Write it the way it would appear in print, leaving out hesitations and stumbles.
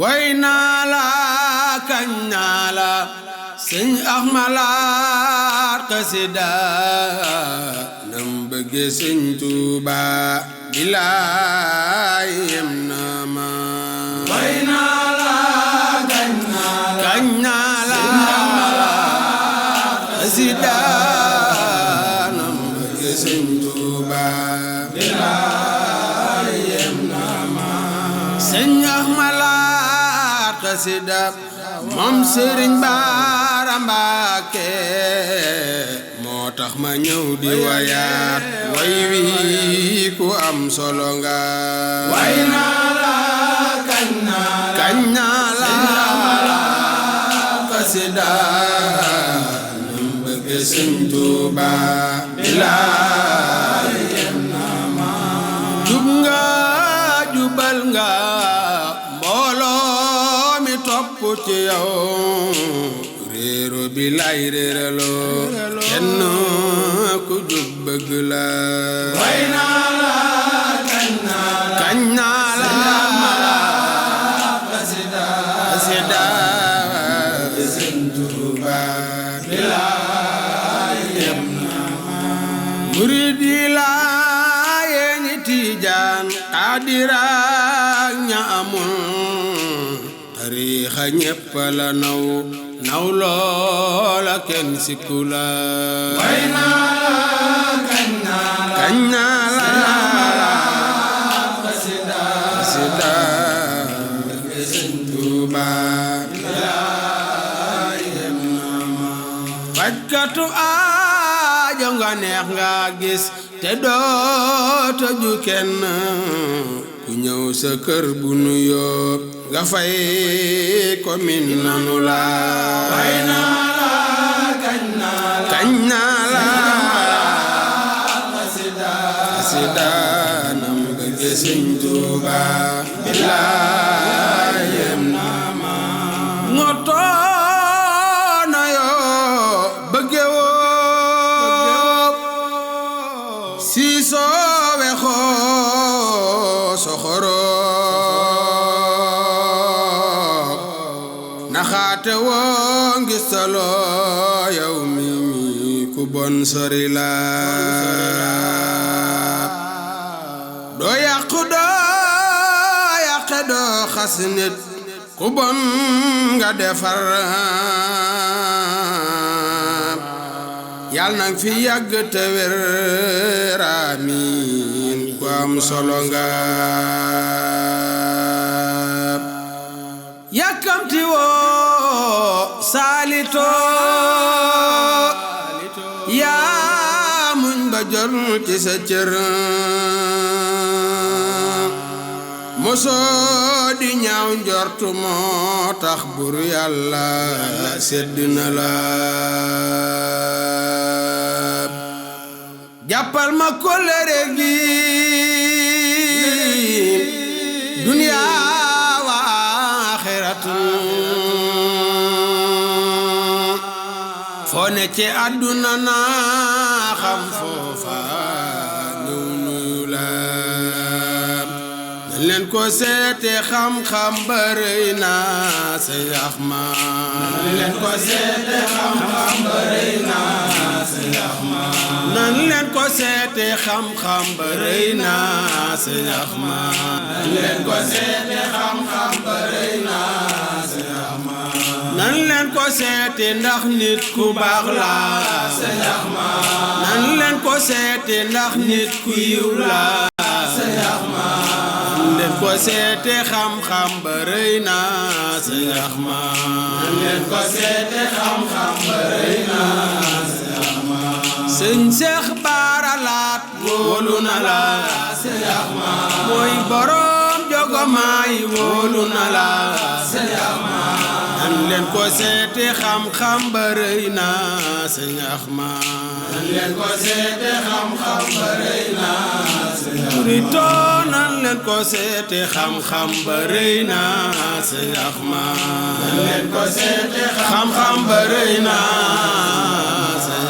way naa la kañ naa la sëñ Axmalaat xasida nam bëgge sëñ Tuuba bilaay yem na ma way naa la kañ naa la xasida nam bëgge sëñ Tuuba bilaay yem na ma sëñ Axmalaat xasida moom Sëriñ Baara Mbàkke moo tax ma ñëw di wayaat way wi ku am solo nga way naa la kañ naa la xasida nam bëgg Sëñ Tuuba bilaay yem na ma jub nga jubal nga mbooloo mi topp ci yow réero bi lay réeraloo kenn ku jub bëgg la way naa la kañ naa la xasida Sëñ Tuuba bilaay yem na murid yi Laayeen ñi Tijaan Xaadira ña amul tariixa ñépp la naw loola kenn sikku la way naa la kañ naa la xasida Sëñ Tuuba bilaay yem na ma fajkatu aajo nga neex nga gis te doo tëju kenn ku ñëw sa kër bu nuyoo nga fay ko min nanu la way naa la kañ naa la xasida nam bëgg Sëñ Tuuba bilaay yem na ma ngotoona yoo bëgge woo si soowe xoo soxoroo naxaate woo ngistaloo yow mi ku bon sori la doo yàqu doo xas nit ku bon nga defar yal nang fi yàgg te wér amiin ku am solo nga yàkkamti woo saalito yaa muñ ba jor ci sa cër mosoo di ñaaw njortu moo tax bur Yàlla sedd na la jàppal ma kóllëre gi duniyaa wa aaxiratu foo ne ci àdduna naa xam foofa ñëw nuyu la nan leen ko seete xam-xam ba rëy na Sëñ Axma nan leen ko seete xam-xam ba rëy na Sëñ Axma nan leen ko seete xam-xam ba rëy na Sëñ Axma nan leen ko seete xam-xam ba rëy na Sëñ Axma nan leen ko seete ndax nit ku baax la Sëñ Axma nan leen ko seete ndax nit ku yiw la Sëñ Axma nan leen ko seete xam-xam ba rëy na Sëñ Axma nan leen ko seete xam-xam ba rëy na Sëñ Axma Sëñ Seex Baara Laat wóolu na la Sëñ Axma mooy borom jogomaay wóolu na la Sëñ Axma nan leen ko seete xam-xam ba rëy na Sëñ Axma nan leen ko seete xam-xam ba rëy na Sëñ Axma murito nan leen ko seete xam-xam ba rëy na Sëñ Axma nan leen ko seete xam-xam ba rëy na Sëñ